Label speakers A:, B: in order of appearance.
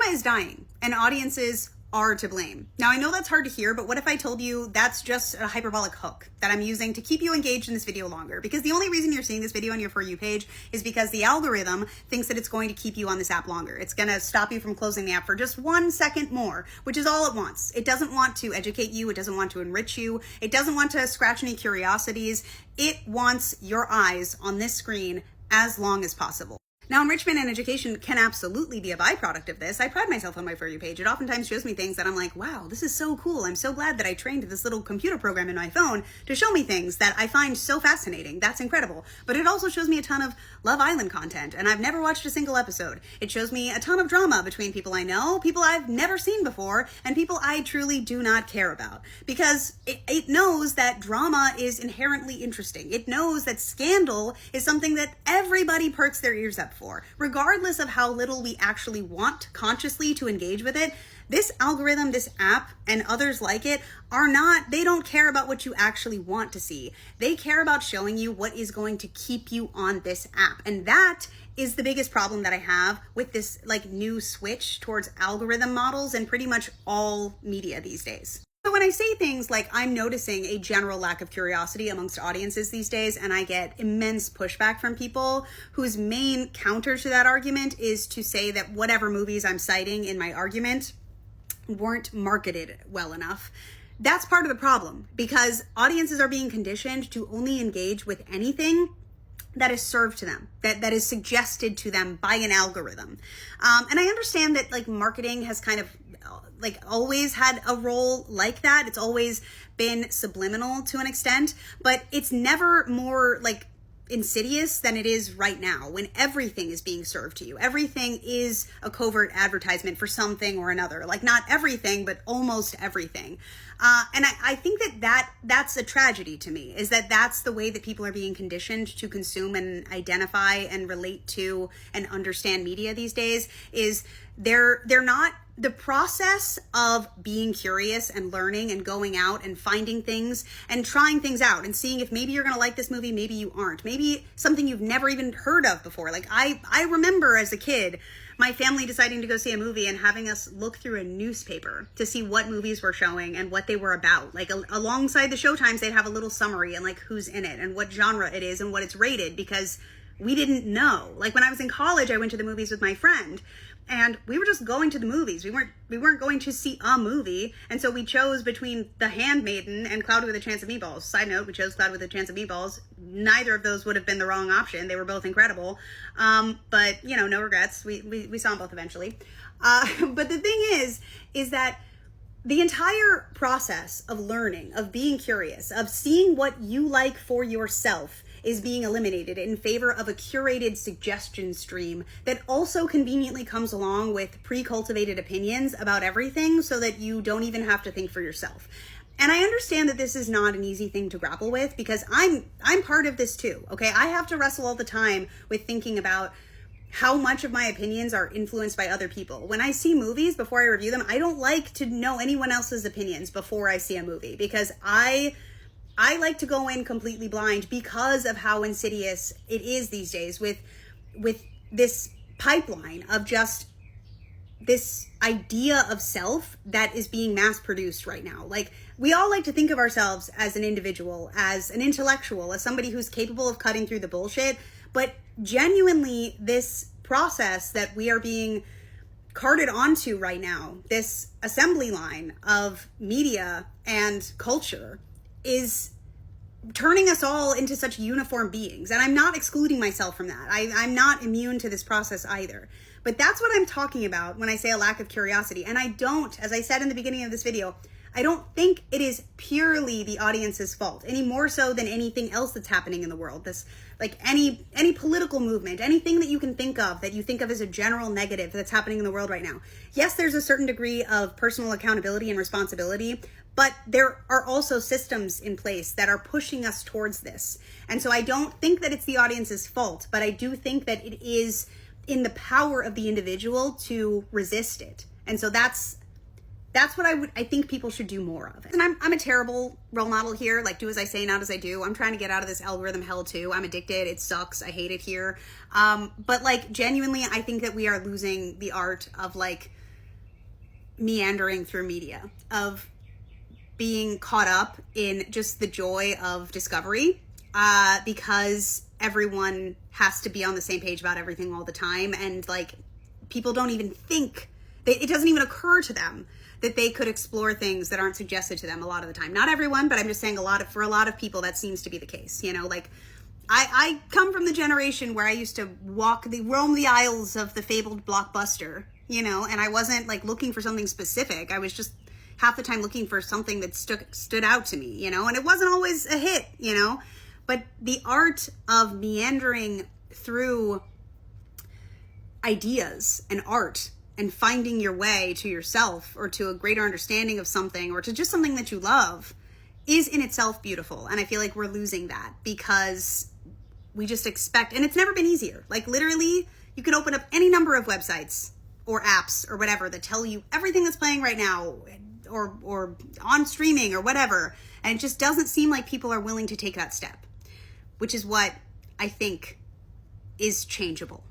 A: Cinema is dying, and audiences are to blame. Now, I know that's hard to hear, but what if I told you that's just a hyperbolic hook that I'm using to keep you engaged in this video longer? Because the only reason you're seeing this video on your For You page is because the algorithm thinks that it's going to keep you on this app longer. It's going to stop you from closing the app for just 1 second more, which is all it wants. It doesn't want to educate you. It doesn't want to enrich you. It doesn't want to scratch any curiosities. It wants your eyes on this screen as long as possible. Now, enrichment and education can absolutely be a byproduct of this. I pride myself on my For You page. It oftentimes shows me things that I'm like, wow, this is so cool. I'm so glad that I trained this little computer program in my phone to show me things that I find so fascinating. That's incredible. But it also shows me a ton of Love Island content, and I've never watched a single episode. It shows me a ton of drama between people I know, people I've never seen before, and people I truly do not care about. Because it knows that drama is inherently interesting. It knows that scandal is something that everybody perks their ears up for. Regardless of how little we actually want consciously to engage with it, this algorithm, this app, and others like it they don't care about what you actually want to see. They care about showing you what is going to keep you on this app. And that is the biggest problem that I have with this new switch towards algorithm models in pretty much all media these days. So when I say things like I'm noticing a general lack of curiosity amongst audiences these days, and I get immense pushback from people whose main counter to that argument is to say that whatever movies I'm citing in my argument weren't marketed well enough, that's part of the problem, because audiences are being conditioned to only engage with anything that is served to them, that is suggested to them by an algorithm. And I understand that marketing has kind of always had a role like that. It's always been subliminal to an extent, but it's never more insidious than it is right now, when everything is being served to you. Everything is a covert advertisement for something or another. Not everything, but almost everything. And I think that's a tragedy to me, is that's the way that people are being conditioned to consume and identify and relate to and understand media these days. Is they're not the process of being curious and learning and going out and finding things and trying things out and seeing if maybe you're going to like this movie, maybe you aren't, maybe something you've never even heard of before. I remember as a kid, my family deciding to go see a movie and having us look through a newspaper to see what movies were showing and what they were about. Alongside the showtimes, they'd have a little summary and who's in it and what genre it is and what it's rated, because we didn't know. When I was in college, I went to the movies with my friend, and we were just going to the movies. We weren't going to see a movie. And so we chose between The Handmaiden and Cloudy with a Chance of Meatballs. Side note, we chose Cloudy with a Chance of Meatballs. Neither of those would have been the wrong option. They were both incredible. But no regrets. We saw them both eventually. But the thing is that the entire process of learning, of being curious, of seeing what you like for yourself is being eliminated in favor of a curated suggestion stream that also conveniently comes along with pre-cultivated opinions about everything, so that you don't even have to think for yourself. And I understand that this is not an easy thing to grapple with, because I'm part of this too, okay? I have to wrestle all the time with thinking about how much of my opinions are influenced by other people. When I see movies, before I review them, I don't like to know anyone else's opinions before I see a movie, because I like to go in completely blind because of how insidious it is these days with this pipeline of just this idea of self that is being mass produced right now. We all like to think of ourselves as an individual, as an intellectual, as somebody who's capable of cutting through the bullshit. But genuinely, this process that we are being carted onto right now, this assembly line of media and culture, is turning us all into such uniform beings. And I'm not excluding myself from that. I'm not immune to this process either. But that's what I'm talking about when I say a lack of curiosity. And I don't, as I said in the beginning of this video, I don't think it is purely the audience's fault, any more so than anything else that's happening in the world. This, any political movement, anything that you can think of that you think of as a general negative that's happening in the world right now. Yes, there's a certain degree of personal accountability and responsibility, but there are also systems in place that are pushing us towards this. And so I don't think that it's the audience's fault, but I do think that it is in the power of the individual to resist it. And so that's what I think people should do more of. And I'm a terrible role model here. Do as I say, not as I do. I'm trying to get out of this algorithm hell too. I'm addicted. It sucks. I hate it here. But genuinely, I think that we are losing the art of meandering through media, of being caught up in just the joy of discovery, because everyone has to be on the same page about everything all the time. And like, people don't even think, it doesn't even occur to them that they could explore things that aren't suggested to them a lot of the time. Not everyone, but I'm just saying for a lot of people, that seems to be the case. You know, like I come from the generation where I used to roam the aisles of the fabled Blockbuster, you know, and I wasn't like looking for something specific. I was just half the time looking for something that stood out to me, you know, and it wasn't always a hit, you know, but the art of meandering through ideas and art and finding your way to yourself or to a greater understanding of something or to just something that you love is in itself beautiful. And I feel like we're losing that because we just expect, and it's never been easier. Like literally, you could open up any number of websites or apps or whatever that tell you everything that's playing right now or on streaming or whatever. And it just doesn't seem like people are willing to take that step, which is what I think is changeable.